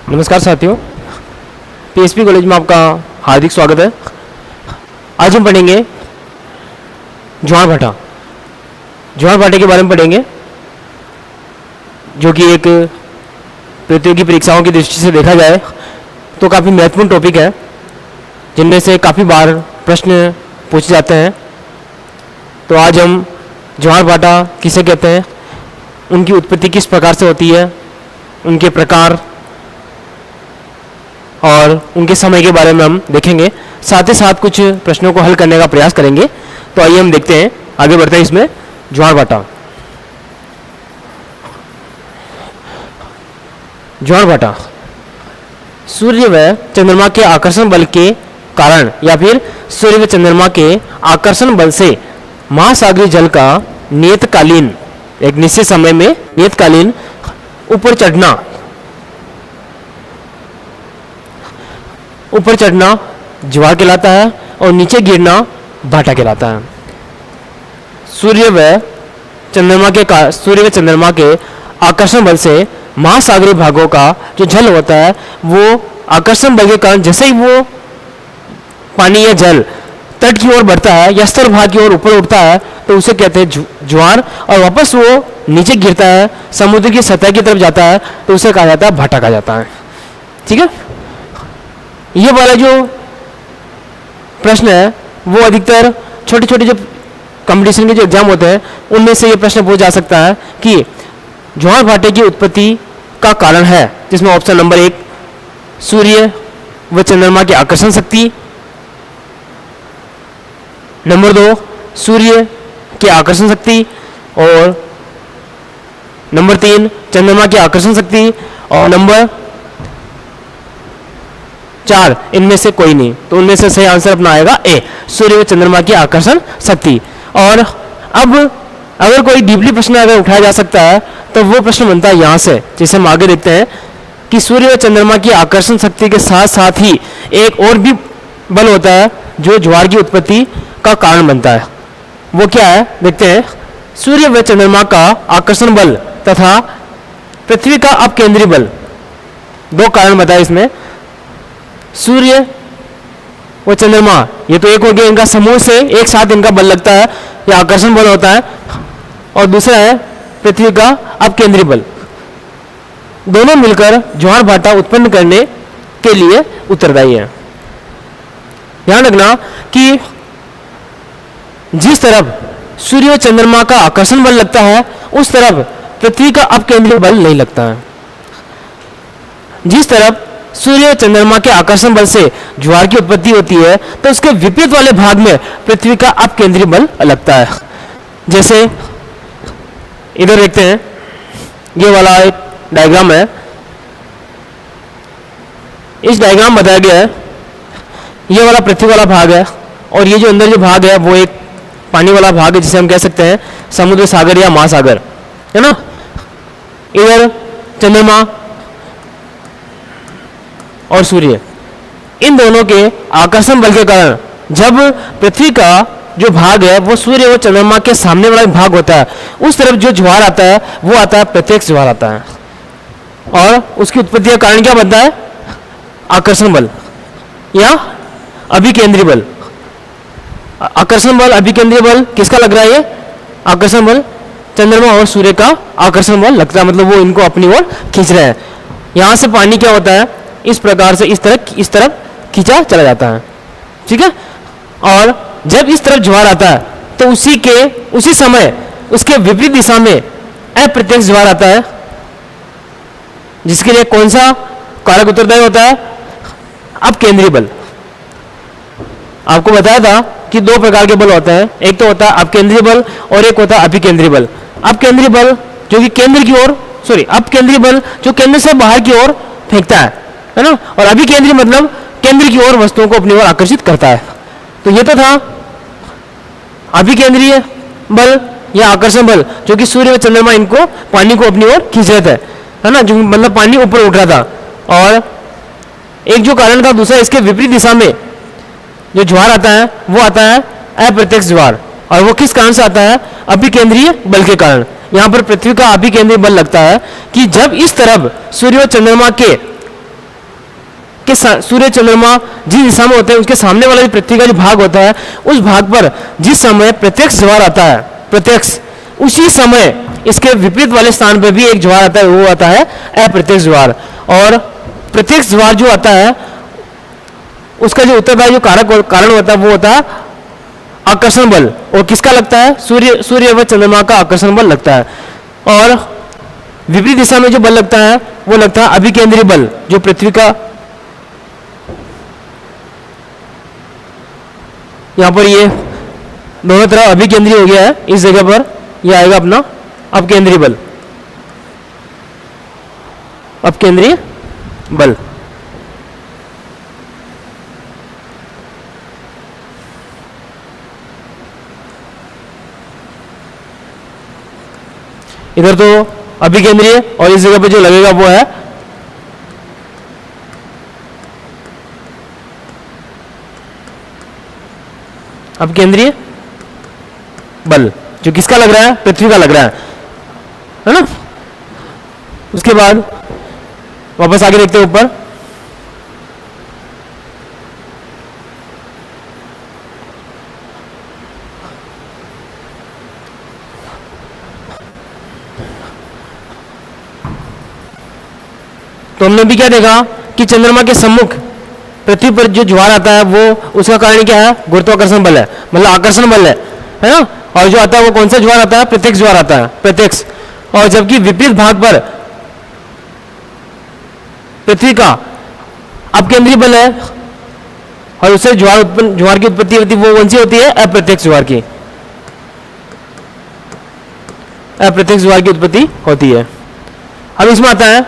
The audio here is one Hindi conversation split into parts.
नमस्कार साथियों, पीएसपी कॉलेज में आपका हार्दिक स्वागत है। आज हम पढ़ेंगे ज्वार भाटा। ज्वार भाटे के बारे में पढ़ेंगे, जो कि एक प्रतियोगी परीक्षाओं की दृष्टि से देखा जाए तो काफ़ी महत्वपूर्ण टॉपिक है, जिनमें से काफ़ी बार प्रश्न पूछे जाते हैं। तो आज हम ज्वार भाटा किसे कहते हैं, उनकी उत्पत्ति किस प्रकार से होती है, उनके प्रकार और उनके समय के बारे में हम देखेंगे। साथ ही साथ कुछ प्रश्नों को हल करने का प्रयास करेंगे। तो आइए हम देखते हैं, आगे बढ़ते हैं इसमें। ज्वार भाटा। ज्वार भाटा सूर्य व चंद्रमा के आकर्षण बल के कारण या फिर सूर्य व चंद्रमा के आकर्षण बल से महासागरीय जल का नियतकालीन, एक निश्चित समय में नियतकालीन ऊपर चढ़ना ज्वार कहलाता है और नीचे गिरना भाटा कहलाता है। सूर्य व चंद्रमा के आकर्षण बल से महासागरीय भागों का जो जल होता है, वो आकर्षण बल के कारण जैसे ही वो पानी या जल तट की ओर बढ़ता है या स्तर भाग की ओर ऊपर उठता है, तो उसे कहते हैं ज्वार, और वापस वो नीचे गिरता है, समुद्र की सतह की तरफ जाता है, तो उसे कहा जाता है भाटा कहा जाता है। ठीक है, ये वाला जो प्रश्न है वो अधिकतर छोटे छोटे जो कंपटीशन के जो एग्जाम होते हैं उनमें से ये प्रश्न पूछा जा सकता है कि ज्वार भाटे की उत्पत्ति का कारण है, जिसमें ऑप्शन नंबर 1 सूर्य व चंद्रमा की आकर्षण शक्ति, नंबर 2 सूर्य की आकर्षण शक्ति, और नंबर 3 चंद्रमा की आकर्षण शक्ति, और नंबर 4 इनमें से कोई नहीं। तो उनमें से सही आंसर अपना आएगा ए, सूर्य व चंद्रमा की आकर्षण शक्ति। और अब अगर कोई डीपली प्रश्न अगर उठाया जा सकता है तो वो प्रश्न बनता है यहाँ से, जिसे हम आगे देखते हैं कि सूर्य व चंद्रमा की आकर्षण शक्ति के साथ साथ ही एक और भी बल होता है जो ज्वार की उत्पत्ति का कारण बनता है। वो क्या है, देखते हैं। सूर्य व चंद्रमा का आकर्षण बल तथा पृथ्वी का अपकेंद्री बल, दो कारण बताए इसमें। सूर्य व चंद्रमा ये तो एक हो गया, इनका समूह से एक साथ इनका बल लगता है, यह आकर्षण बल होता है। और दूसरा है पृथ्वी का अपकेंद्री बल। दोनों मिलकर ज्वार भाटा उत्पन्न करने के लिए उत्तरदायी है। ध्यान रखना कि जिस तरफ सूर्य व चंद्रमा का आकर्षण बल लगता है, उस तरफ पृथ्वी का अपकेंद्री बल नहीं लगता है। जिस तरफ सूर्य और चंद्रमा के आकर्षण बल से ज्वार की उत्पत्ति होती है, तो उसके विपरीत वाले भाग में पृथ्वी का अपकेंद्री बल लगता है। जैसे इधर देखते हैं, ये वाला एक डायग्राम है। इस डायग्राम बताया गया है, ये वाला पृथ्वी वाला भाग है, और ये जो अंदर जो भाग है वो एक पानी वाला भाग है, जिसे हम कह सकते हैं समुद्र सागर या महासागर, है ना। इधर चंद्रमा और सूर्य, इन दोनों के आकर्षण बल के कारण जब पृथ्वी का जो भाग है वो सूर्य और चंद्रमा के सामने वाला भाग होता है, उस तरफ जो ज्वार आता है वो आता है प्रत्यक्ष ज्वार आता है। और उसकी उत्पत्ति का कारण क्या बनता है, आकर्षण बल या अभिकेंद्री बल। आकर्षण बल, अभिकेंद्री बल किसका लग रहा है, ये आकर्षण बल चंद्रमा और सूर्य का आकर्षण बल लगता है, मतलब वो इनको अपनी ओर खींच रहे हैं। यहां से पानी क्या होता है, इस प्रकार से इस तरफ खींचा चला जाता है। ठीक है, और जब इस तरफ ज्वार आता है तो उसी समय उसके विपरीत दिशा में अप्रत्यक्ष ज्वार आता है, जिसके लिए कौन सा कारक उत्तरदायी होता है, अपकेंद्री बल। आपको बताया था कि दो प्रकार के बल होते हैं, एक तो होता है अपकेंद्री बल और एक होता है अभिकेंद्री बल। अपकेंद्री बल जो कि केंद्र की ओर, अपकेंद्री बल जो केंद्र से बाहर की ओर फेंकता है ना, और अभिकेंद्री मतलब केंद्र की ओर वस्तुओं को अपनी ओर आकर्षित करता है। तो ये तो था अभिकेंद्रीय बल या आकर्षण बल, जो कि सूर्य व चंद्रमा इनको पानी को अपनी ओर खींच रहे थे, है ना, जो मतलब पानी ऊपर उठ रहा था। और एक जो कारण था दूसरा, इसके विपरीत दिशा में जो ज्वार आता है वो आता है अप्रत्यक्ष ज्वार, और वो किस कारण से आता है, अभिकेंद्रीय बल के कारण। यहाँ पर पृथ्वी का अभिकेंद्रीय बल लगता है कि जब इस तरफ सूर्य और चंद्रमा के सूर्य चंद्रमा जिस दिशा में होते हैं उसके सामने वाला जो पृथ्वी का जो भाग होता है, उस भाग पर जिस समय प्रत्यक्ष ज्वार आता है, प्रत्यक्ष, उसी समय इसके विपरीत वाले स्थान पर भी एक ज्वार आता है, वो आता है अप्रत्यक्ष ज्वार। और प्रत्यक्ष ज्वार जो आता है उसका जो उत्तरदायी जो कारण होता है वो होता है आकर्षण बल। और किसका लगता है? सूर्य व चंद्रमा का आकर्षण बल लगता है। और विपरीत दिशा में जो बल लगता है वो लगता है अभिकेंद्री बल, जो पृथ्वी का, यहां पर ये दोनों तरफ अभिकेंद्री हो गया है, इस जगह पर ये आएगा अपना अपकेंद्री बल, अपकेंद्रीय बल। इधर तो अभिकेंद्रीय और इस जगह पे जो लगेगा वो है अपकेंद्रीय बल, जो किसका लग रहा है? पृथ्वी का लग रहा है ना। उसके बाद वापस आगे देखते हैं ऊपर। तो हमने भी क्या देखा कि चंद्रमा के सम्मुख पृथ्वी पर जो ज्वार आता है वो, उसका कारण क्या है? गुरुत्वाकर्षण बल है, मतलब आकर्षण बल है ना। और जो आता है वो कौन सा ज्वार आता है? प्रत्यक्ष ज्वार आता है, प्रत्यक्ष। और जबकि विपरीत भाग पर पृथ्वी का अपकेंद्रीय बल है और उससे ज्वार की उत्पत्ति होती है, वो कौन सी होती है? अप्रत्यक्ष ज्वार की, अप्रत्यक्ष ज्वार की उत्पत्ति होती है। अब इसमें आता है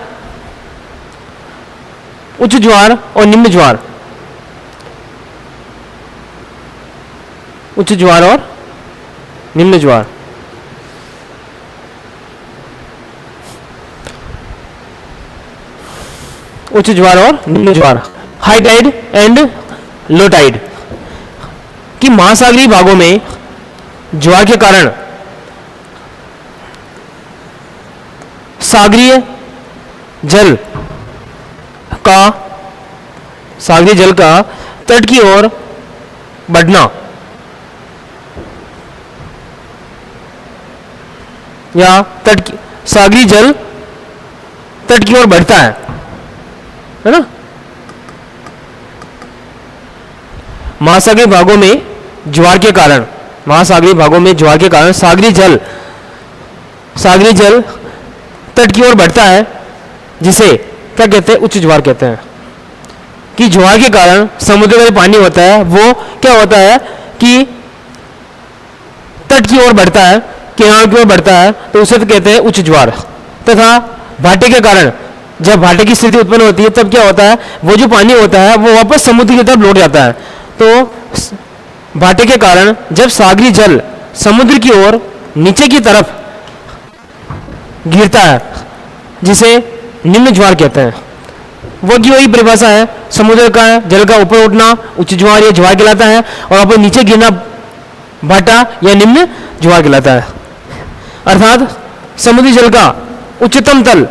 उच्च ज्वार और निम्न ज्वार, उच्च ज्वार और निम्न ज्वार। उच्च ज्वार और निम्न ज्वार, high tide and low tide, कि महासागरीय भागों में ज्वार के कारण सागरीय जल का, सागरीय जल का तट की ओर बढ़ना या सागरीय जल तट की ओर बढ़ता है ना। महासागरीय भागों में ज्वार के कारण, महासागरीय भागों में ज्वार के कारण सागरीय जल तट की ओर बढ़ता है, जिसे क्या कहते हैं? उच्च ज्वार कहते हैं। कि ज्वार के कारण समुद्र का जो पानी होता है वो क्या होता है कि तट की ओर बढ़ता है, किनारों की ओर बढ़ता है, तो उसे तो कहते हैं उच्च ज्वार। तथा भाटे के कारण, जब भाटे की स्थिति उत्पन्न होती है तब क्या होता है? वो जो पानी होता है वो वापस समुद्र की तरफ लौट जाता है। तो भाटे के कारण जब सागरीय जल समुद्र की ओर नीचे की तरफ गिरता है, जिसे निम्न ज्वार कहते हैं। वो की वही परिभाषा है, समुद्र का जल का ऊपर उठना उच्च ज्वार या ज्वार कहलाता है, और ऊपर नीचे गिरना भाटा या निम्न ज्वार कहलाता है। अर्थात समुद्री जल का उच्चतम तल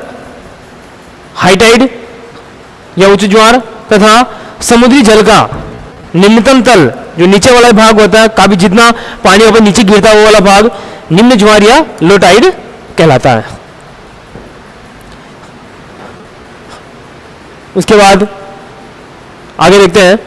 हाई टाइड या उच्च ज्वार, तथा समुद्री जल का निम्नतम तल जो नीचे वाला भाग होता है, काफी जितना पानी ऊपर नीचे गिरता है वो वाला भाग निम्न ज्वार या लो टाइड कहलाता है। उसके बाद आगे देखते हैं।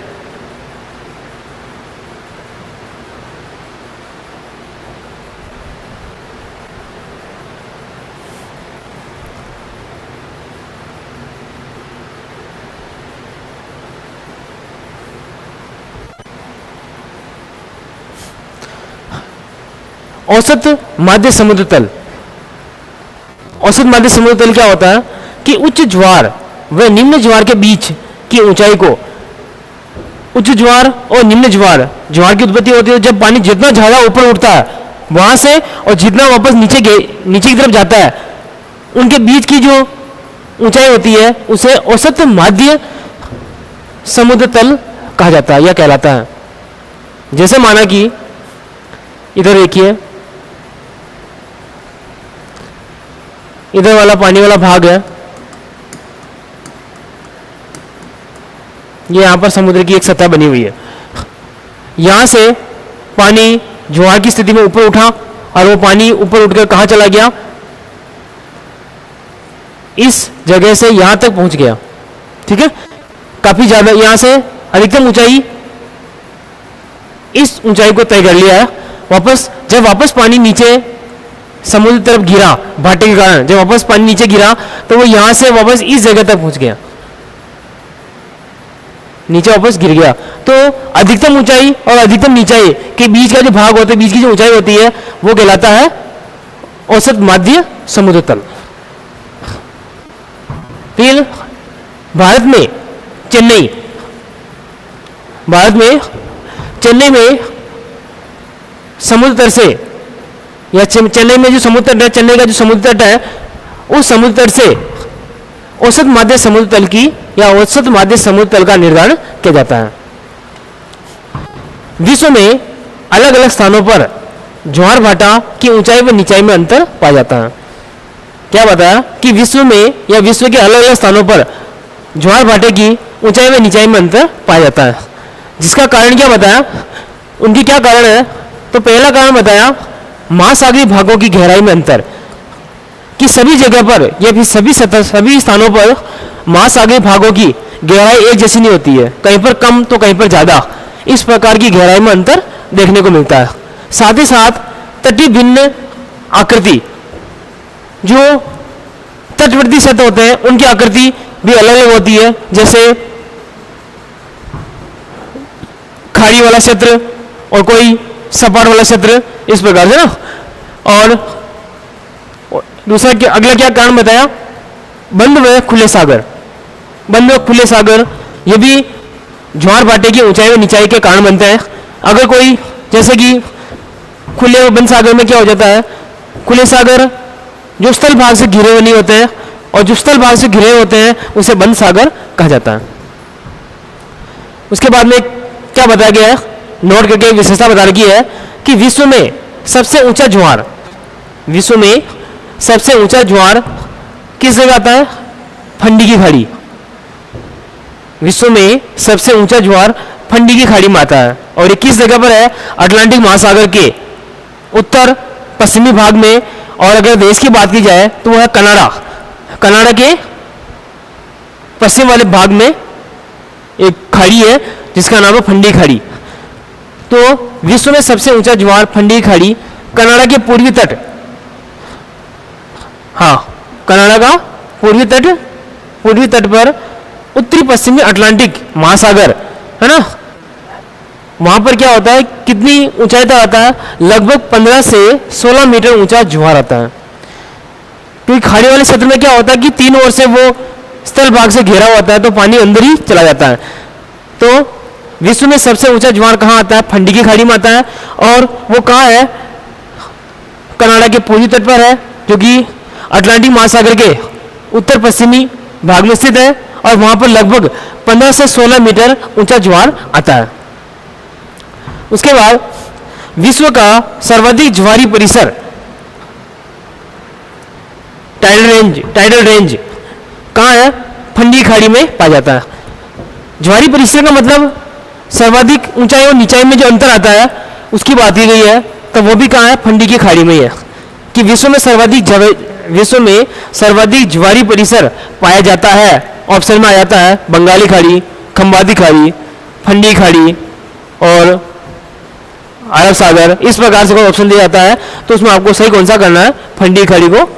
औसत माध्य समुद्र तल। औसत माध्य समुद्र तल क्या होता है कि उच्च ज्वार व निम्न ज्वार के बीच की ऊंचाई को, उच्च ज्वार और निम्न ज्वार, ज्वार की उत्पत्ति होती है जब पानी जितना ज्यादा ऊपर उठता है वहां से और जितना वापस नीचे की तरफ जाता है, उनके बीच की जो ऊंचाई होती है उसे औसत माध्य समुद्र तल कहा जाता है या कहलाता है। जैसे माना कि इधर देखिए, इधर वाला पानी वाला भाग है, ये यहाँ पर समुद्र की एक सतह बनी हुई है। यहाँ से पानी ज्वार की स्थिति में ऊपर उठा और वो पानी ऊपर उठकर कहाँ चला गया, इस जगह से यहाँ तक पहुँच गया। ठीक है, काफी ज्यादा, यहाँ से अधिकतम ऊंचाई इस ऊंचाई को तय कर लिया है। जब वापस पानी नीचे समुद्र तरफ गिरा भाटे के कारण, जब वापस पानी नीचे गिरा तो वो यहां से वापस इस जगह तक पहुंच गया, नीचे वापस गिर गया। तो अधिकतम ऊंचाई और अधिकतम नीचाई के बीच का जो भाग होता है, बीच की जो ऊंचाई होती है, वो कहलाता है औसत माध्य समुद्र तल। फिर भारत में चेन्नई में समुद्र तट से, या चेन्नई में जो समुद्र तट है, चेन्नई का जो समुद्र तट है, उस समुद्र तट से औसत माध्य समुद्र तल की या औसत माध्य समुद्र तल का निर्धारण किया जाता है। विश्व में अलग अलग स्थानों पर ज्वार भाटा की ऊंचाई व निचाई में अंतर पाया जाता है। क्या बताया कि विश्व में या विश्व के अलग अलग स्थानों पर ज्वार भाटे की ऊंचाई व निचाई में अंतर पाया जाता है। जिसका कारण क्या बताया, उनकी क्या कारण है, तो पहला कारण बताया महासागरीय भागों की गहराई में अंतर, कि सभी जगह पर या फिर सभी स्थानों पर महासागरीय भागों की गहराई एक जैसी नहीं होती है, कहीं पर कम तो कहीं पर ज्यादा, इस प्रकार की गहराई में अंतर देखने को मिलता है। साथ ही साथ तटीय भिन्न आकृति, जो तटवर्ती क्षेत्र होते हैं उनकी आकृति भी अलग अलग होती है, जैसे खाड़ी वाला क्षेत्र और कोई सपाट वाला क्षेत्र, इस प्रकार से ना। और दूसरा अगला क्या कारण बताया, बंद व खुले सागर। बंद व खुले सागर ये भी ज्वार भाटे की ऊंचाई व निचाई के कारण बनते हैं। अगर कोई, जैसे कि खुले व बंद सागर में क्या हो जाता है, खुले सागर जो स्थल भाग से घिरे हुए नहीं होते हैं, और जो स्थल भाग से घिरे होते हैं उसे बंद सागर कहा जाता है। उसके बाद में क्या बताया गया है, नोट करके विशेषता बता रखी है कि विश्व में सबसे ऊंचा ज्वार किस जगह आता है, फंडी की खाड़ी। विश्व में सबसे ऊंचा ज्वार फंडी की खाड़ी में आता है, और ये किस जगह पर है, अटलांटिक महासागर के उत्तर पश्चिमी भाग में। और अगर देश की बात की जाए तो वह है कनाडा के पश्चिम वाले भाग में एक खाड़ी है जिसका नाम है फंडी खाड़ी। तो विश्व में सबसे ऊंचा ज्वार फंडी खाड़ी कनाडा के पूर्वी तट, कनाडा का पूर्वी तट पर उत्तरी पश्चिमी अटलांटिक महासागर है ना, वहां पर क्या होता है, कितनी ऊंचाई तक आता है, लगभग 15 से 16 मीटर ऊंचा ज्वार आता है। क्योंकि खाड़ी वाले क्षेत्र में क्या होता है कि तीन ओर से वो स्थल भाग से घेरा होता है, तो पानी अंदर ही चला जाता है। तो विश्व में सबसे ऊंचा ज्वार कहाँ आता है, फंडी की खाड़ी में आता है, और वो कहाँ है, कनाडा के पूर्वी तट पर है, जो कि अटलांटिक महासागर के उत्तर पश्चिमी भाग में स्थित है, और वहां पर लगभग 15 से 16 मीटर ऊंचा ज्वार आता है। उसके बाद विश्व का सर्वाधिक ज्वारी परिसर टाइडल रेंज कहाँ है, फंडी खाड़ी में पाया जाता है। ज्वारी परिसर का मतलब सर्वाधिक ऊंचाई और निचाई में जो अंतर आता है उसकी बात की गई है, तो वो भी कहाँ है, फंडी की खाड़ी में ही है। कि विश्व में सर्वाधिक ज्वारी परिसर पाया जाता है, ऑप्शन में आ जाता है बंगाली खाड़ी, खंबाती खाड़ी, फंडी खाड़ी और अरब सागर, इस प्रकार से कोई ऑप्शन दिया जाता है तो उसमें आपको सही कौन सा करना है, फंडी खाड़ी को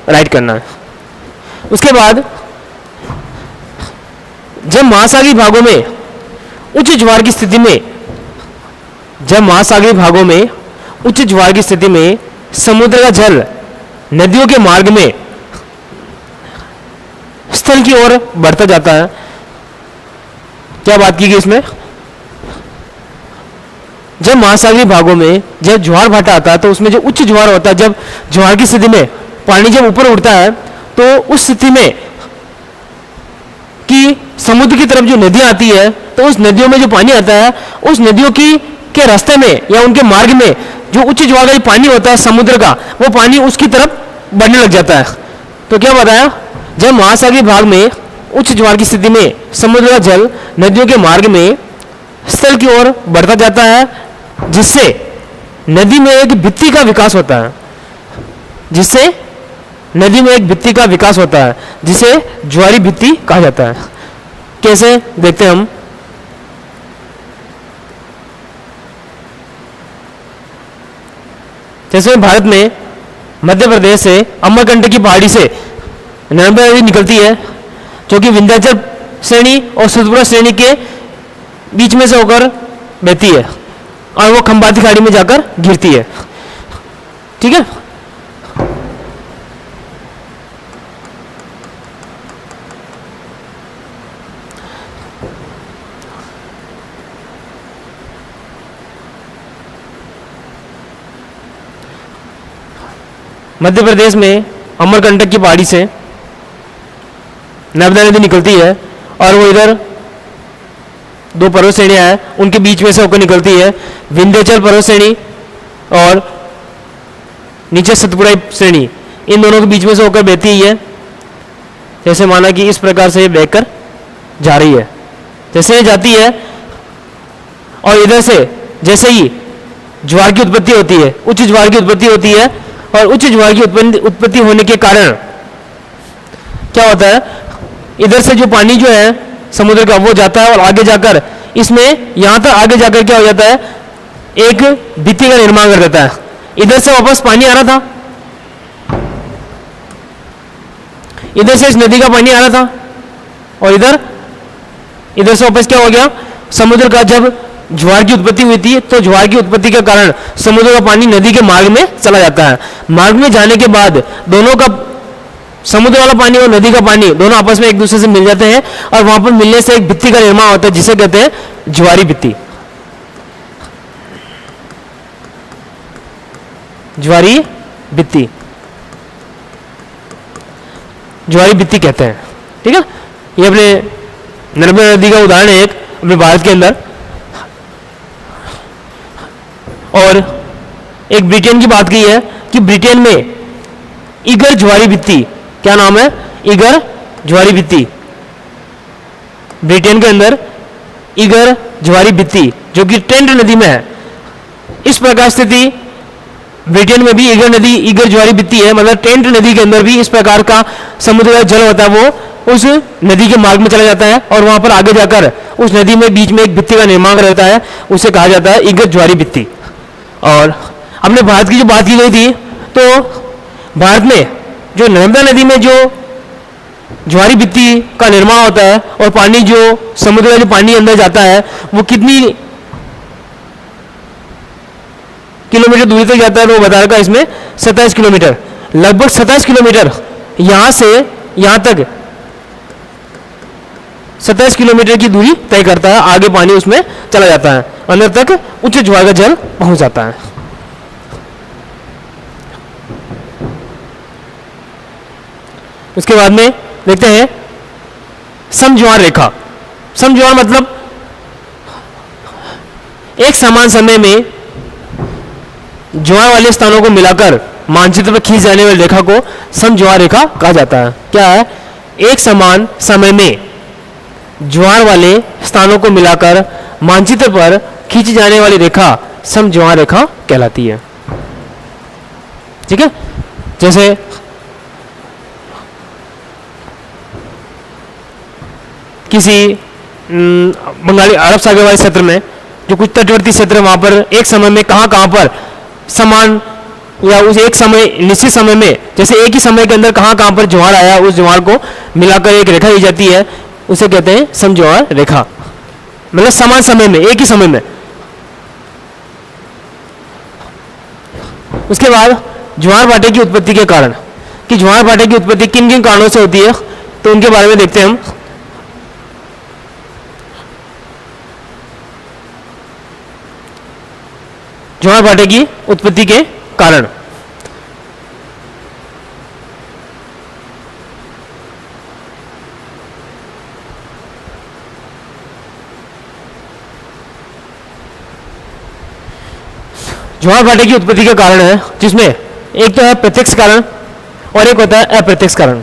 राइट करना है। उसके बाद जब महासागरीय भागों में उच्च ज्वार की स्थिति में समुद्र का जल नदियों के मार्ग में स्थल की ओर बढ़ता जाता है। क्या बात की गई इसमें, जब महासागरीय भागों में जब ज्वार भाटा आता है तो उसमें जो उच्च ज्वार होता है, जब ज्वार की स्थिति में पानी जब ऊपर उठता है तो उस स्थिति में कि समुद्र की तरफ जो नदियां आती है, तो उस नदियों में जो पानी आता है, उस नदियों के रास्ते में या उनके मार्ग में जो उच्च ज्वार का पानी होता है समुद्र का, वो पानी उसकी तरफ बढ़ने लग जाता है। तो क्या बताया, जब महासागरीय भाग में उच्च ज्वार की स्थिति में समुद्र का जल नदियों के मार्ग में स्थल की ओर बढ़ता जाता है, जिससे नदी में एक भित्ति का विकास होता है, जिससे नदी में एक भित्ति का विकास होता है, जिसे ज्वारी भित्ति कहा जाता है। कैसे देखते हैं हम। जैसे भारत में मध्य प्रदेश से अमरकंटक की पहाड़ी से नर्मदा नदी निकलती है, जो कि विंध्याचल श्रेणी और सतपुरा श्रेणी के बीच में से होकर बहती है और वो खंबाती खाड़ी में जाकर गिरती है। ठीक है। मध्य प्रदेश में अमरकंटक की पहाड़ी से नर्मदा नदी निकलती है और वो इधर दो पर्वत श्रेणियां हैं, उनके बीच में से होकर निकलती है। विंध्याचल पर्वत श्रेणी और नीचे सतपुड़ा श्रेणी, इन दोनों के बीच में से होकर बहती है। जैसे माना कि इस प्रकार से ये बहकर जा रही है। जैसे ये जाती है और इधर से जैसे ही ज्वार की उत्पत्ति होती है, उच्च ज्वार की उत्पत्ति होती है, और उच्च ज्वार की उत्पत्ति होने के कारण क्या होता है, इधर से जो पानी जो है समुद्र का वो जाता है और आगे जाकर इसमें यहां तक आगे जाकर क्या हो जाता है, एक भित्ति का निर्माण कर देता है। इधर से वापस पानी आ रहा था, इधर से इस नदी का पानी आ रहा था और इधर से वापस क्या हो गया, समुद्र का जब ज्वार की उत्पत्ति हुई थी तो ज्वार की उत्पत्ति के कारण समुद्र का पानी नदी के मार्ग में चला जाता है। मार्ग में जाने के बाद दोनों का, समुद्र वाला पानी और नदी का पानी दोनों आपस में एक दूसरे से मिल जाते हैं और वहां पर मिलने से एक भित्ति का निर्माण होता है, जिसे कहते हैं ज्वारी भित्ति। ज्वारी भित्ति, ज्वारी भित्ति कहते हैं। ठीक है। ये अपने नर्मदा नदी का उदाहरण है एक अपने भारत के अंदर। और एक ब्रिटेन की बात की है कि ब्रिटेन में ईगर ज्वारी भित्ति, क्या नाम है, ईगर ज्वारी भित्ति। ब्रिटेन के अंदर ईगर ज्वारी भित्ति जो कि टेंट नदी में है। इस प्रकार स्थिति ब्रिटेन में भी ईगर ज्वारी भित्ति है, मतलब टेंट नदी के अंदर भी इस प्रकार का समुद्र का जल होता है, वो उस नदी के मार्ग में चला जाता है और वहां पर आगे जाकर उस नदी में बीच में एक भित्ति का निर्माण रहता है, उसे कहा जाता है ईगर ज्वारी भित्ति। और अपने भारत की जो बात की गई थी, तो भारत में जो नर्मदा नदी में जो ज्वारी भित्ति का निर्माण होता है और पानी जो समुद्र का जो पानी अंदर जाता है वो कितनी किलोमीटर दूरी तक जाता है, तो वो बता रखा इसमें 27 किलोमीटर, लगभग 27 किलोमीटर यहां से यहां तक 27 किलोमीटर की दूरी तय करता है। आगे पानी उसमें चला जाता है, अंदर तक उच्च ज्वार का जल पहुंच जाता है। उसके बाद में देखते हैं समज्वार रेखा। समज्वार मतलब एक समान समय में ज्वार वाले स्थानों को मिलाकर मानचित्र पर खींच जाने वाली रेखा को समज्वार रेखा कहा जाता है। क्या है, एक समान समय में ज्वार वाले स्थानों को मिलाकर मानचित्र पर खींची जाने वाली रेखा समज्वार रेखा कहलाती है। ठीक है। जैसे किसी बंगाली अरब सागर वाले क्षेत्र में जो कुछ तटवर्ती क्षेत्र है, वहां पर एक समय में कहां पर समान या उस एक समय निश्चित समय में, जैसे एक ही समय के अंदर कहां पर ज्वार आया, उस ज्वार को मिलाकर एक रेखा दी जाती है, उसे कहते हैं समज्वार रेखा। मतलब समान समय में, एक ही समय में। उसके बाद ज्वार भाटे की उत्पत्ति के कारण, कि ज्वार भाटे की उत्पत्ति किन किन कारणों से होती है, तो उनके बारे में देखते हैं हम। ज्वार भाटे की उत्पत्ति के कारण ज्वार भाटे की उत्पत्ति का कारण है, जिसमें एक तो है प्रत्यक्ष कारण और एक होता है अप्रत्यक्ष कारण।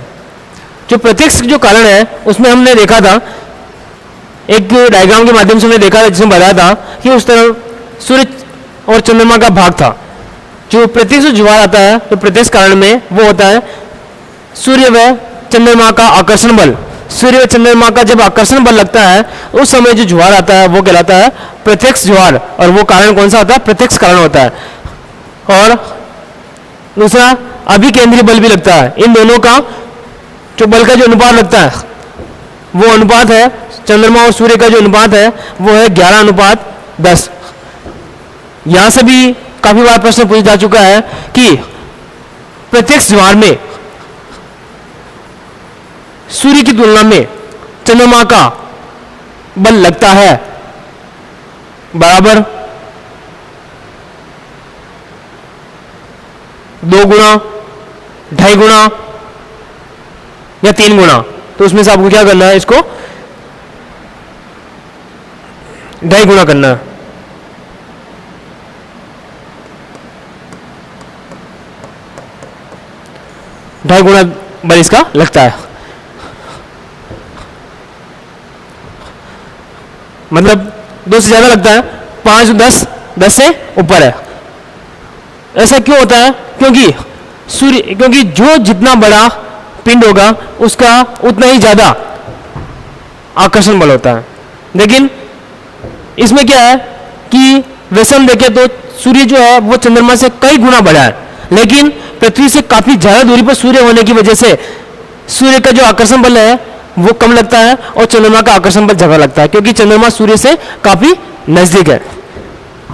जो प्रत्यक्ष जो कारण है उसमें हमने देखा था, एक डायग्राम के माध्यम से हमने देखा था जिसमें बताया था कि उस तरफ सूर्य और चंद्रमा का भाग था। जो प्रत्यक्ष ज्वार आता है तो प्रत्यक्ष कारण में वो होता है सूर्य व चंद्रमा का आकर्षण बल। सूर्य व चंद्रमा का जब आकर्षण बल लगता है उस समय जो ज्वार आता है वो कहलाता है प्रत्यक्ष ज्वार, और वो कारण कौन सा होता है? प्रत्यक्ष कारण होता है। और दूसरा अभिकेंद्री बल भी लगता है। इन दोनों का जो बल का जो अनुपात लगता है वो अनुपात है, चंद्रमा और सूर्य का जो अनुपात है वो है 11:10। यहां से भी काफी बार प्रश्न पूछा जा चुका है कि प्रत्यक्ष ज्वार में सूर्य की तुलना में चंद्रमा का बल लगता है बराबर 2 गुना, 2.5 गुना या 3 गुना। तो उसमें से आपको क्या करना है? इसको 2.5 गुना करना है। ढाई गुना बल इसका लगता है, मतलब 2 से ज्यादा लगता है। 5, 10, 10 से ऊपर है। ऐसा क्यों होता है? क्योंकि जो जितना बड़ा पिंड होगा उसका उतना ही ज्यादा आकर्षण बल होता है। लेकिन इसमें क्या है कि वैसे हम देखें तो सूर्य जो है वो चंद्रमा से कई गुना बड़ा है, लेकिन पृथ्वी से काफी ज्यादा दूरी पर सूर्य होने की वजह से सूर्य का जो आकर्षण बल है वो कम लगता है और चंद्रमा का आकर्षण बल ज्यादा लगता है, क्योंकि चंद्रमा सूर्य से काफी नजदीक है।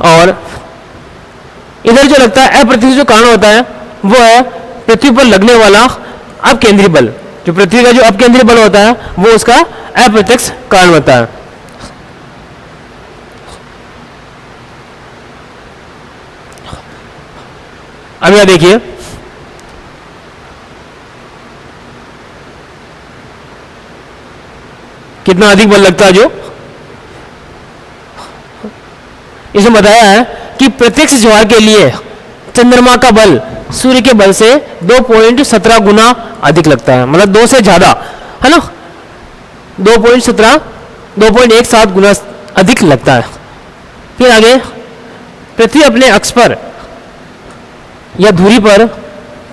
और इधर जो लगता है अप्रत्यक्ष जो कारण होता है वो है पृथ्वी पर लगने वाला अपकेंद्री बल। जो पृथ्वी का जो अपकेंद्री बल होता है वो उसका अप्रत्यक्ष कारण होता है। अब यहां देखिए, कितना अधिक बल लगता है। जो इसमें बताया है कि प्रत्यक्ष ज्वार के लिए चंद्रमा का बल सूर्य के बल से 2.17 गुना अधिक लगता है, मतलब 2 से ज्यादा, है ना? 2.17 गुना अधिक लगता है। फिर आगे, पृथ्वी अपने अक्ष पर या धुरी पर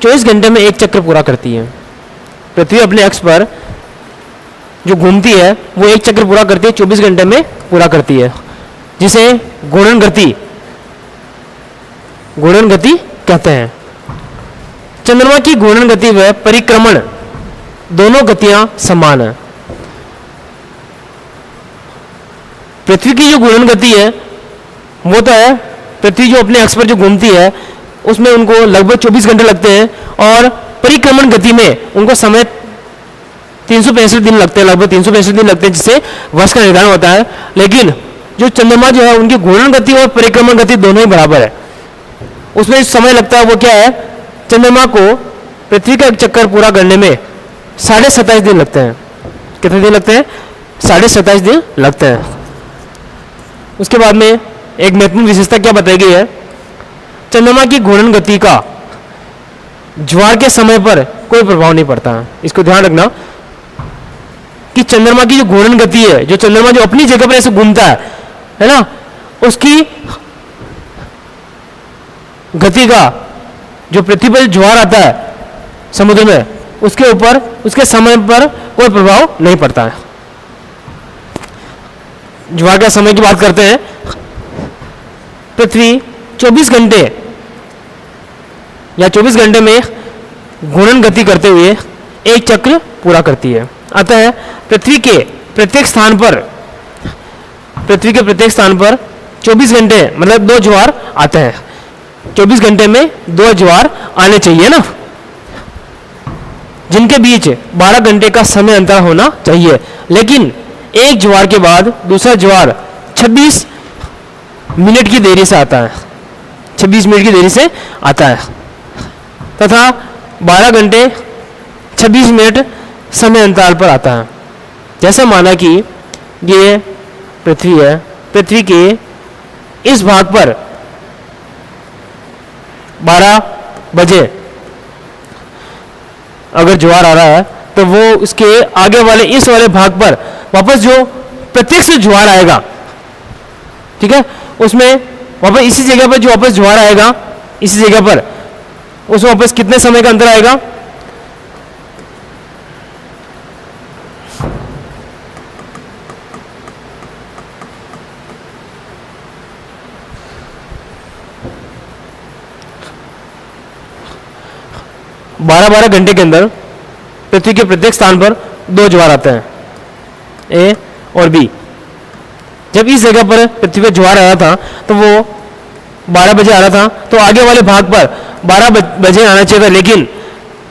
24 घंटे में एक चक्र पूरा करती है। पृथ्वी अपने अक्ष पर जो घूमती है वो एक चक्र पूरा करती है, 24 घंटे में पूरा करती है, जिसे घूर्णन गति कहते हैं। चंद्रमा की घूर्णन गति व परिक्रमण दोनों गतियां समान है। पृथ्वी की जो घूर्णन गति है वो तो है, पृथ्वी जो अपने अक्ष पर जो घूमती है उसमें उनको लगभग 24 घंटे लगते हैं, और परिक्रमण गति में उनको समय 365 दिन लगते हैं, लगभग 365 दिन लगते हैं, जिससे वर्ष का निर्धारण होता है। लेकिन जो चंद्रमा जो है उनकी घूर्णन गति और परिक्रमण गति दोनों ही बराबर है। उसमें समय लगता है वो क्या है? चंद्रमा को पृथ्वी का एक चक्कर पूरा करने में 27.5 दिन लगते हैं। कितने दिन लगते हैं? 27.5 दिन लगते हैं। उसके बाद में एक महत्वपूर्ण विशेषता क्या बताई गई है? चंद्रमा की घूर्णन गति का ज्वार के समय पर कोई प्रभाव नहीं पड़ता है। इसको ध्यान रखना कि चंद्रमा की जो घूर्णन गति है, जो चंद्रमा जो अपनी जगह पर ऐसे घूमता है ना, उसकी गति का जो पृथ्वी पर ज्वार आता है समुद्र में, उसके ऊपर उसके समय पर कोई प्रभाव नहीं पड़ता है। ज्वार का समय की बात करते हैं। पृथ्वी 24 घंटे या 24 घंटे में घूर्णन गति करते हुए एक चक्र पूरा करती है। अतः पृथ्वी के प्रत्येक स्थान पर 24 घंटे मतलब 2 ज्वार आते हैं। 24 घंटे में 2 ज्वार आने चाहिए ना, जिनके बीच 12 घंटे का समय अंतर होना चाहिए। लेकिन एक ज्वार के बाद दूसरा ज्वार 26 मिनट की देरी से आता है, 26 मिनट की देरी से आता है, तथा 12 घंटे 26 मिनट समय अंतराल पर आता है। जैसे माना कि ये पृथ्वी है, पृथ्वी के इस भाग पर 12 बजे अगर ज्वार आ रहा है तो वो उसके आगे वाले इस वाले भाग पर वापस जो प्रत्यक्ष ज्वार आएगा, ठीक है, उसमें वापस इसी जगह पर जो वापस ज्वार आएगा इसी जगह पर, उसमें वापस कितने समय का अंतर आएगा? बारह 12 घंटे के अंदर पृथ्वी के प्रत्येक स्थान पर 2 ज्वार आते हैं, ए और बी। जब इस जगह पर पृथ्वी पर ज्वार आया था तो वो 12 बजे आ रहा था, तो आगे वाले भाग पर 12 बजे आना चाहिए था, लेकिन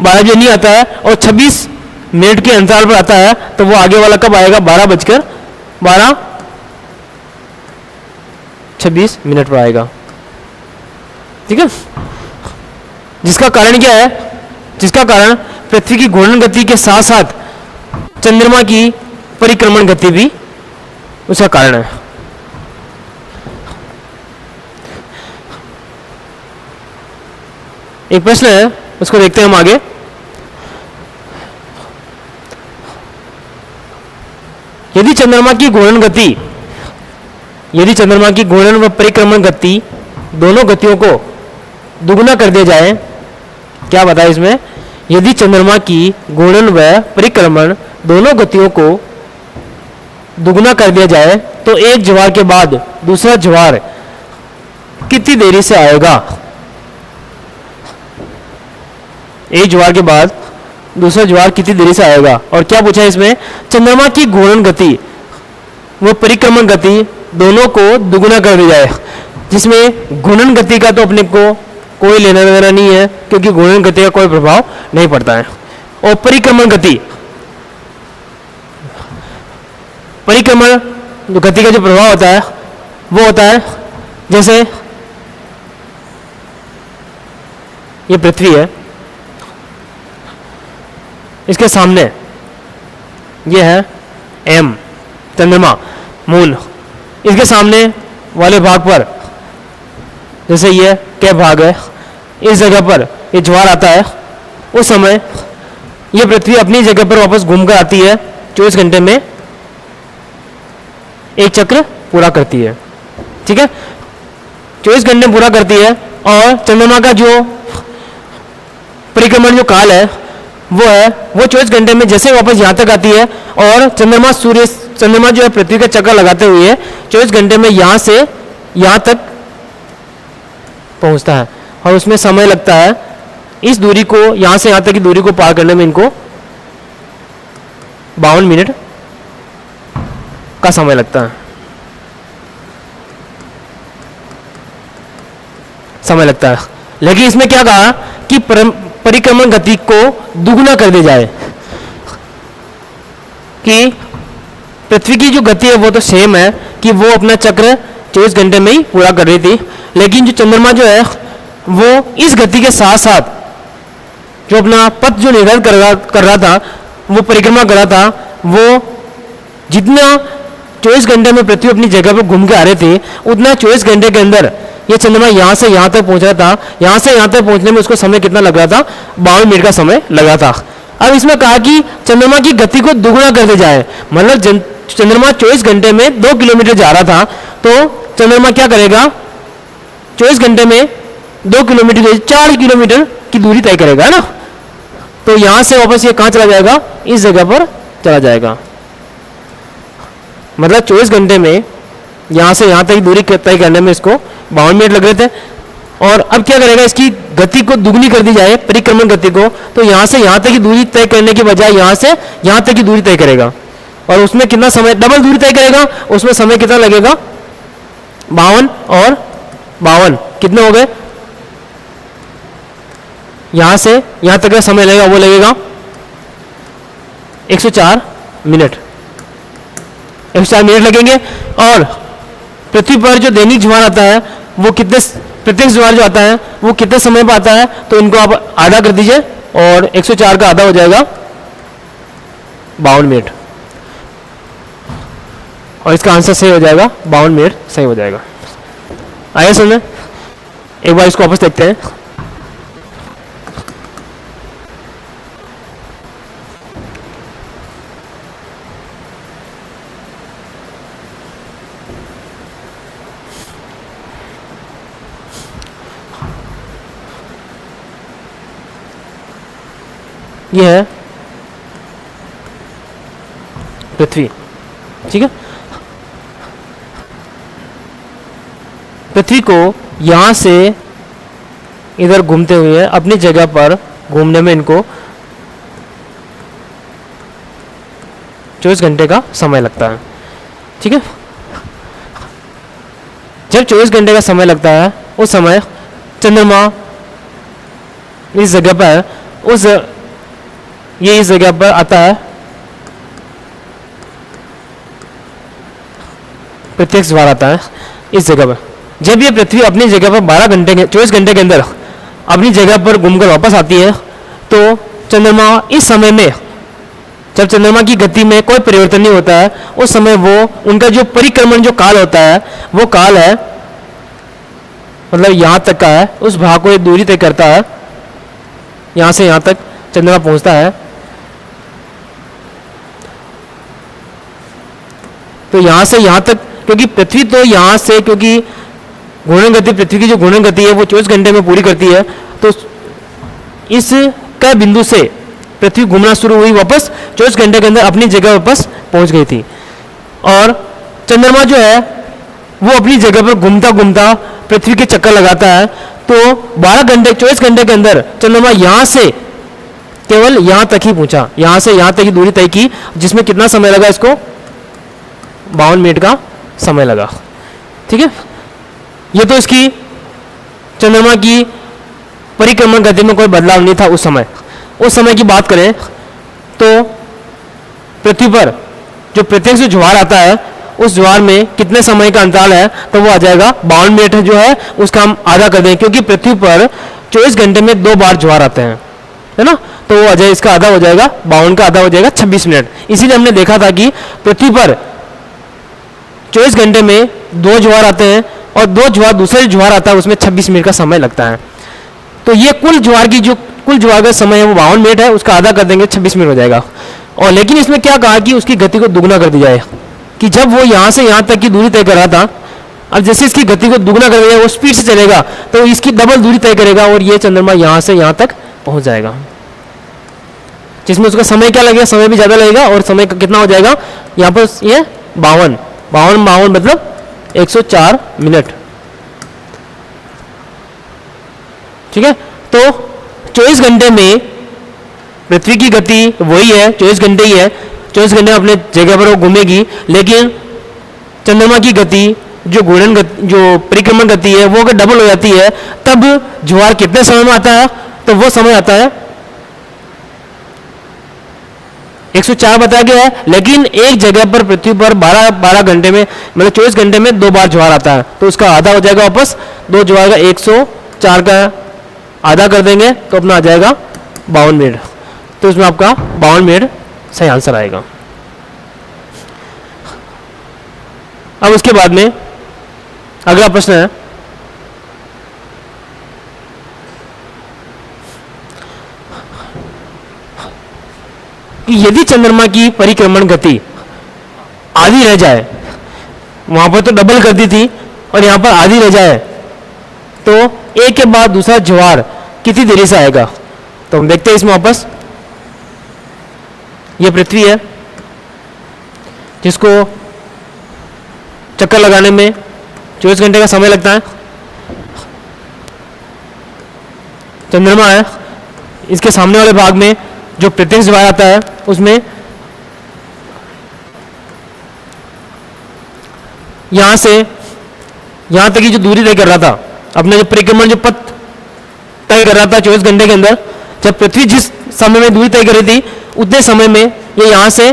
12 बजे नहीं आता है और 26 मिनट के अंतराल पर आता है, तो वो आगे वाला कब आएगा? 12:26 पर आएगा, ठीक है। जिसका कारण क्या है? जिसका कारण पृथ्वी की घूर्णन गति के साथ साथ चंद्रमा की परिक्रमण गति भी उसका कारण है। एक प्रश्न है, उसको देखते हैं हम आगे। यदि चंद्रमा की घूर्णन व परिक्रमण गति दोनों गतियों को दुगुना कर दिया जाए, क्या बताया इसमें? यदि चंद्रमा की घूर्णन व परिक्रमण दोनों गतियों को दुगुना कर दिया जाए तो एक ज्वार के बाद दूसरा ज्वार कितनी देरी से आएगा? एक ज्वार के बाद दूसरा ज्वार कितनी देरी से आएगा? और क्या पूछा है इसमें? चंद्रमा की घूर्णन गति वो परिक्रमण गति दोनों को दुगुना कर दिया जाए, जिसमें घूर्णन गति का तो अपने को कोई लेना देना नहीं है, क्योंकि घूर्णन गति का कोई प्रभाव नहीं पड़ता है। और परिक्रमण गति जो गति का जो प्रभाव होता है वो होता है, जैसे ये पृथ्वी है, इसके सामने ये है एम चंद्रमा मून, इसके सामने वाले भाग पर जैसे ये क्या भाग है, इस जगह पर ये ज्वार आता है, उस समय ये पृथ्वी अपनी जगह पर वापस घूमकर आती है, 24 घंटे में एक चक्र पूरा करती है, ठीक है। 24 घंटे पूरा करती है और चंद्रमा का जो परिक्रमण जो काल है वो 24 घंटे में जैसे वापस यहाँ तक आती है और चंद्रमा जो है पृथ्वी का चक्कर लगाते हुए 24 घंटे में यहाँ से यहाँ तक पहुँचता है, और उसमें समय लगता है इस दूरी को, यहाँ से यहाँ तक की दूरी को पार करने में इनको 52 मिनट का समय लगता है, लेकिन इसमें क्या कहा कि परिक्रमण गति को दुगुना कर दिया जाए, कि पृथ्वी की जो गति है वो तो सेम है कि वो अपना चक्र 24 घंटे में ही पूरा कर रही थी, लेकिन जो चंद्रमा जो है वो इस गति के साथ साथ जो अपना पथ जो निर्धारित कर रहा था, वो परिक्रमा कर रहा था, वो जितना 24 घंटे में पृथ्वी अपनी जगह पर घूम के आ रहे थे, उतना 24 घंटे के अंदर ये चंद्रमा यहाँ से यहाँ तक पहुँच रहा था। यहाँ से यहाँ तक पहुँचने में उसको समय कितना लग रहा था? 52 मिनट का समय लगा था। अब इसमें कहा कि चंद्रमा की गति को दुगुना कर दिया जाए, मतलब चंद्रमा 24 घंटे में 2 किलोमीटर जा रहा था, तो चंद्रमा क्या करेगा? 24 घंटे में 2 किलोमीटर 4 किलोमीटर की दूरी तय करेगा, है ना। तो यहाँ से वापस ये कहाँ चला जाएगा? इस जगह पर चला जाएगा, मतलब 24 घंटे में यहाँ से यहाँ तक की दूरी तय करने में इसको 52 मिनट लग रहे थे। और अब क्या करेगा? इसकी गति को दुगनी कर दी जाए, परिक्रमण गति को, तो यहाँ से यहाँ तक की दूरी तय करने के बजाय यहाँ से यहाँ तक की दूरी तय करेगा, और उसमें कितना समय, डबल दूरी तय करेगा, उसमें समय कितना लगेगा? 52 और 52 कितने हो गए? यहाँ से यहाँ तक का समय लगेगा, वो लगेगा 104 मिनट, 104 मिनट लगेंगे। और पृथ्वी पर जो दैनिक ज्वार आता है वो कितने, प्रत्येक ज्वार जो आता है वो कितने समय पर आता है? तो इनको आप आधा कर दीजिए और 104 का आधा हो जाएगा 52 मिनट, और इसका आंसर सही हो जाएगा, 52 मिनट सही हो जाएगा। आइए सुने, एक बार इसको वापस देखते हैं। ये है पृथ्वी। ठीक है, पृथ्वी को यहां से इधर घूमते हुए अपनी जगह पर घूमने में इनको 24 घंटे का समय लगता है। ठीक है, जब 24 घंटे का समय लगता है उस समय चंद्रमा इस जगह पर ये इस जगह पर आता है, प्रत्यक्ष द्वार आता है इस जगह पर। जब ये पृथ्वी अपनी जगह पर 24 घंटे के अंदर अपनी जगह पर घूमकर वापस आती है तो चंद्रमा इस समय में, जब चंद्रमा की गति में कोई परिवर्तन नहीं होता है, उस समय वो उनका जो परिक्रमण जो काल होता है वो काल है, मतलब यहां तक का है, उस भाग को एक दूरी तय करता है, यहां से यहां तक चंद्रमा पहुंचता है। तो यहां से यहां तक, क्योंकि पृथ्वी तो यहां से, क्योंकि घूर्णन गति, पृथ्वी की जो घूर्णन गति है वो 24 घंटे में पूरी करती है, तो इस का बिंदु से पृथ्वी घूमना शुरू हुई, वापस 24 घंटे के अंदर अपनी जगह वापस पहुंच गई थी। और चंद्रमा जो है वो अपनी जगह पर घूमता घूमता पृथ्वी के चक्कर लगाता है, तो 24 घंटे के अंदर चंद्रमा यहां से केवल यहां तक ही पहुंचा, यहां से यहां तक ही दूरी तय की, जिसमें कितना समय लगा इसको, 52 मिनट का समय लगा। ठीक है, ये तो इसकी चंद्रमा की परिक्रमण गति में कोई बदलाव नहीं था उस समय। उस समय की बात करें तो पृथ्वी पर जो प्रत्यक्ष ज्वार आता है उस ज्वार में कितने समय का अंतराल है, तो वो आ जाएगा 52 मिनट जो है उसका हम आधा कर दें, क्योंकि पृथ्वी पर 24 घंटे में 2 बार ज्वार आते हैं, है ना, तो वो आ जाए, इसका आधा हो जाएगा 52 का आधा हो जाएगा 26 मिनट। इसीलिए हमने देखा था कि पृथ्वी पर 24 घंटे में 2 ज्वार आते हैं और 2 ज्वार, दूसरे ज्वार आता है उसमें 26 मिनट का समय लगता है। तो ये कुल ज्वार का समय है वो 52 मिनट है, उसका आधा कर देंगे 26 मिनट हो जाएगा। और लेकिन इसमें क्या कहा कि उसकी गति को दुगना कर दी जाए, कि जब वो यहां से यहां तक की दूरी तय कर रहा था, अब जैसे इसकी गति को दुगना कर दिया, वो स्पीड से चलेगा तो इसकी डबल दूरी तय करेगा और ये चंद्रमा यहां से यहां तक पहुंच जाएगा, जिसमें उसका समय क्या लगेगा, समय भी ज्यादा लगेगा और समय कितना हो जाएगा यहाँ पर, ये 52 मतलब 104 मिनट। ठीक है, तो 24 घंटे में पृथ्वी की गति वही है, 24 घंटे ही है, 24 घंटे अपने जगह पर वो घूमेगी, लेकिन चंद्रमा की गति जो जो परिक्रमण गति है वो अगर डबल हो जाती है तब ज्वार कितने समय में आता है, तो वो समय आता है 104 बताया गया है, लेकिन एक जगह पर पृथ्वी पर 12 घंटे में, मतलब 24 घंटे में 2 बार ज्वार आता है, तो उसका आधा हो जाएगा वापस, 2 ज्वार का 104 का आधा कर देंगे तो अपना आ जाएगा 52 मिनट। तो इसमें आपका 52 मिनट सही आंसर आएगा। अब उसके बाद में अगला प्रश्न है, कि यदि चंद्रमा की परिक्रमण गति आधी रह जाए, वहां पर तो डबल कर दी थी और यहां पर आधी रह जाए, तो एक के बाद दूसरा ज्वार कितनी देरी से आएगा। तो हम देखते हैं इसमें वापस, यह पृथ्वी है जिसको चक्कर लगाने में 24 घंटे का समय लगता है, चंद्रमा है, इसके सामने वाले भाग में जो प्रत्यक्ष ज्वार आता है उसमें यहां से यहां तक की जो दूरी तय कर रहा था, अपने जो परिक्रमण जो पथ तय कर रहा था 24 घंटे के अंदर, जब पृथ्वी जिस समय में दूरी तय कर रही थी उतने समय में ये यहां से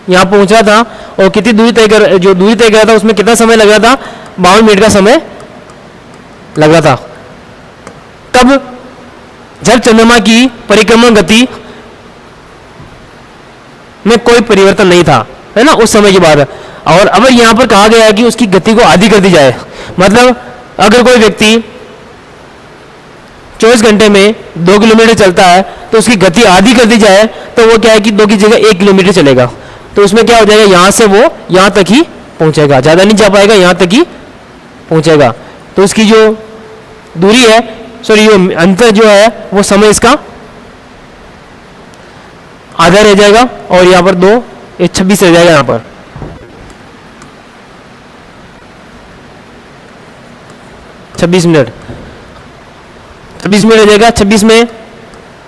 यहां पहुंच रहा था, और कितनी दूरी तय कर, जो दूरी तय कर रहा था उसमें कितना समय लग रहा था, 52 मिनट का समय लग रहा था। तब जब चंद्रमा की परिक्रमण गति में कोई परिवर्तन नहीं था, है ना, उस समय की बात है। और अब यहां पर कहा गया है कि उसकी गति को आधी कर दी जाए, मतलब अगर कोई व्यक्ति 24 घंटे में 2 किलोमीटर चलता है तो उसकी गति आधी कर दी जाए, तो वो क्या है कि 2 की जगह 1 किलोमीटर चलेगा, तो उसमें क्या हो जाएगा, यहां से वो यहां तक ही पहुंचेगा, ज्यादा नहीं जा पाएगा, यहां तक ही पहुंचेगा। तो उसकी जो दूरी है सॉरी ये अंतर जो है वो समय इसका आधा रह जाएगा और यहाँ पर 2 ये 26 रह जाएगा यहाँ पर। 26 मिनट 26 मिनट रह जाएगा। 26 में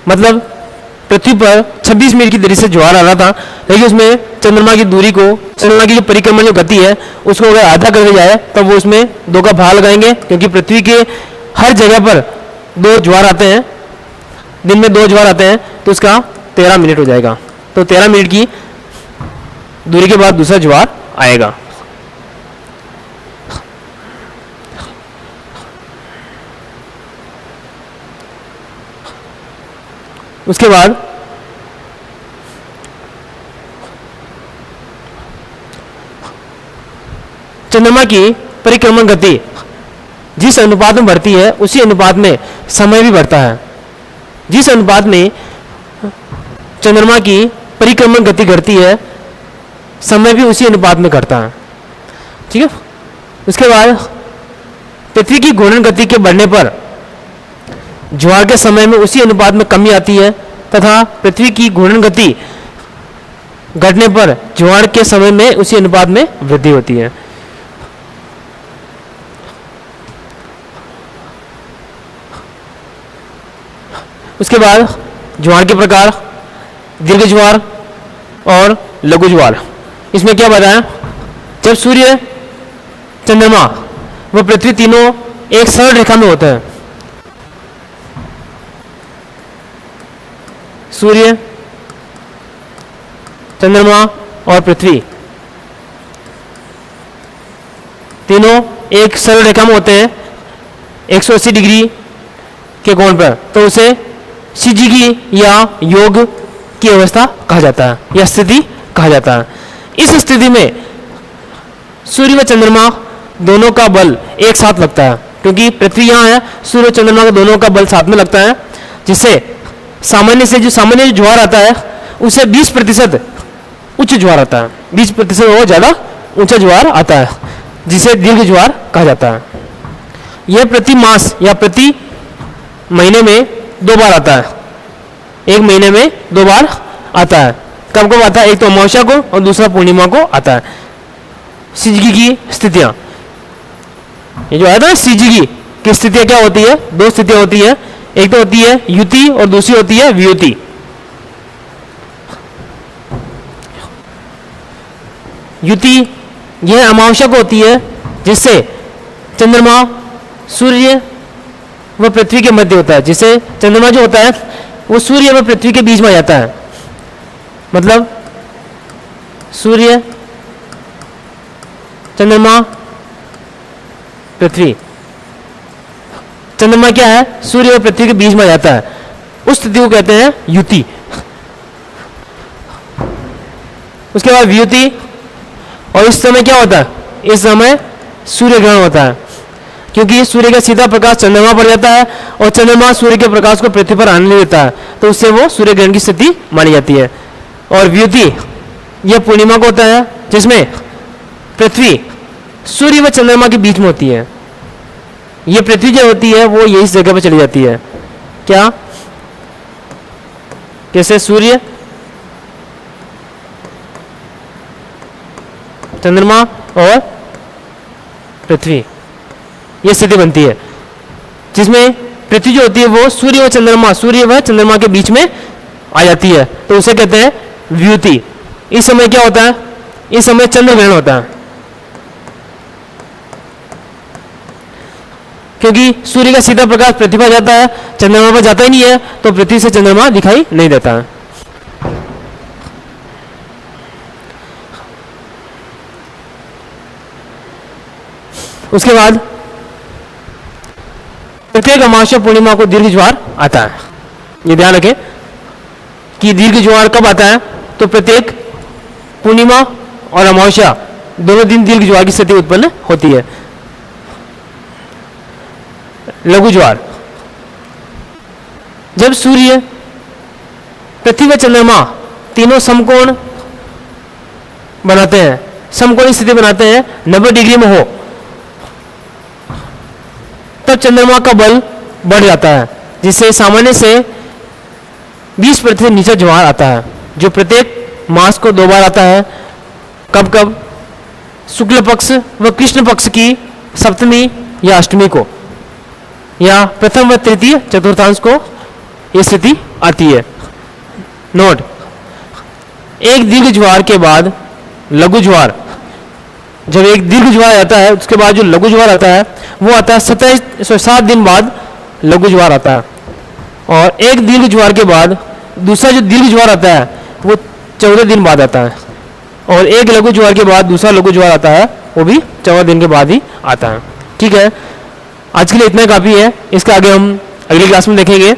मतलब पृथ्वी पर 26 मिनट की देरी से ज्वार आ रहा था, लेकिन उसमें चंद्रमा की दूरी को, चंद्रमा की जो परिक्रमण जो गति है उसको अगर आधा कर दिया जाए तो वो उसमें 2 का भाग लगाएंगे, क्योंकि पृथ्वी के हर जगह पर 2 ज्वार आते हैं, दिन में 2 ज्वार आते हैं, तो उसका 13 मिनट हो जाएगा। तो 13 मिनट की दूरी के बाद दूसरा ज्वार आएगा। उसके बाद चंद्रमा की परिक्रमण गति जिस अनुपात में बढ़ती है उसी अनुपात में समय भी बढ़ता है। जिस अनुपात में चंद्रमा की परिक्रमण गति घटती है समय भी उसी अनुपात में घटता है। ठीक है। उसके बाद पृथ्वी की घूर्णन गति के बढ़ने पर ज्वार के समय में उसी अनुपात में कमी आती है, तथा पृथ्वी की घूर्णन गति घटने पर ज्वार के समय में उसी अनुपात में वृद्धि होती है। उसके बाद ज्वार के प्रकार, दीर्घ ज्वार और लघु ज्वार। इसमें क्या बताया, जब सूर्य, चंद्रमा व पृथ्वी तीनों एक सरल रेखा में होते हैं, सूर्य, चंद्रमा और पृथ्वी तीनों एक सरल रेखा में होते हैं 180 डिग्री के कोण पर, तो उसे शिजिगी या योग की अवस्था कहा जाता है या स्थिति कहा जाता है। इस स्थिति में सूर्य व चंद्रमा दोनों का बल एक साथ लगता है, क्योंकि पृथ्वी यहाँ है, सूर्य और चंद्रमा का दोनों का बल साथ में लगता है, जिससे सामान्य जो ज्वार आता है उसे 20% उच्च ज्वार आता है, 20% और ज़्यादा ऊंचा ज्वार आता है, जिसे दीर्घ ज्वार कहा जाता है। यह प्रति मास या प्रति महीने में 2 बार आता है, एक महीने में 2 बार आता है। कब कब आता है, एक तो अमावस्या को और दूसरा पूर्णिमा को आता है। शिजिगी की स्थितियां, ये जो आता है शिजिगी की स्थितियां क्या होती है, 2 स्थितियां होती है, एक तो होती है युति और दूसरी होती है वियुति। युति यह अमावस्या को होती है, जिससे चंद्रमा सूर्य व पृथ्वी के मध्य होता है, जिससे चंद्रमा जो होता है वो सूर्य व पृथ्वी के बीच में आ जाता है। मतलब सूर्य, चंद्रमा, पृथ्वी, चंद्रमा क्या है, सूर्य और पृथ्वी के बीच में आ जाता है, उस स्थिति को कहते हैं युति। उसके बाद वियुति, और इस समय क्या होता है, इस समय सूर्य ग्रहण होता है, क्योंकि सूर्य का सीधा प्रकाश चंद्रमा पर जाता है और चंद्रमा सूर्य के प्रकाश को पृथ्वी पर आने नहीं देता है, तो उससे वो सूर्य ग्रहण की स्थिति मानी जाती है। और वियुति यह पूर्णिमा को होता है, जिसमें पृथ्वी सूर्य व चंद्रमा के बीच में होती है। ये पृथ्वी जो होती है वो यही जगह पर चली जाती है, क्या, कैसे, सूर्य, चंद्रमा और पृथ्वी, ये स्थिति बनती है, जिसमें पृथ्वी जो होती है वो सूर्य व चंद्रमा के बीच में आ जाती है, तो उसे कहते हैं वियुति। इस समय क्या होता है, इस समय चंद्र ग्रहण होता है, क्योंकि सूर्य का सीधा प्रकाश पृथ्वी पर जाता है, चंद्रमा पर जाता ही नहीं है, तो पृथ्वी से चंद्रमा दिखाई नहीं देता है। उसके बाद प्रत्येक अमावस्या पूर्णिमा को दीर्घ ज्वार आता है। ये ध्यान रखें कि दीर्घ ज्वार कब आता है, तो प्रत्येक पूर्णिमा और अमावस्या दोनों दिन दीर्घ ज्वार की स्थिति उत्पन्न होती है। लघु ज्वार, जब सूर्य, पृथ्वी व चंद्रमा तीनों समकोण बनाते हैं, समकोणीय स्थिति बनाते हैं, 90 डिग्री में हो, तब चंद्रमा का बल बढ़ जाता है, जिससे सामान्य से 20% नीचा ज्वार आता है, जो प्रत्येक मास को 2 बार आता है। कब कब? शुक्ल पक्ष व कृष्ण पक्ष की सप्तमी या अष्टमी को, या प्रथम व तृतीय चतुर्थांश को ये स्थिति आती है। नोट, एक दीर्घ ज्वार के बाद लघु ज्वार, जब एक दीर्घ ज्वार आता है उसके बाद जो लघु ज्वार आता है वो आता है 7 दिन बाद लघु ज्वार आता है, और एक दीर्घ ज्वार के बाद दूसरा जो दीर्घ ज्वार आता है वो 14 दिन बाद आता है, और एक लघु ज्वार के बाद दूसरा लघु ज्वार आता है वो भी 14 दिन के बाद ही आता है। ठीक है, आज के लिए इतना काफ़ी है, इसका आगे हम अगली क्लास में देखेंगे।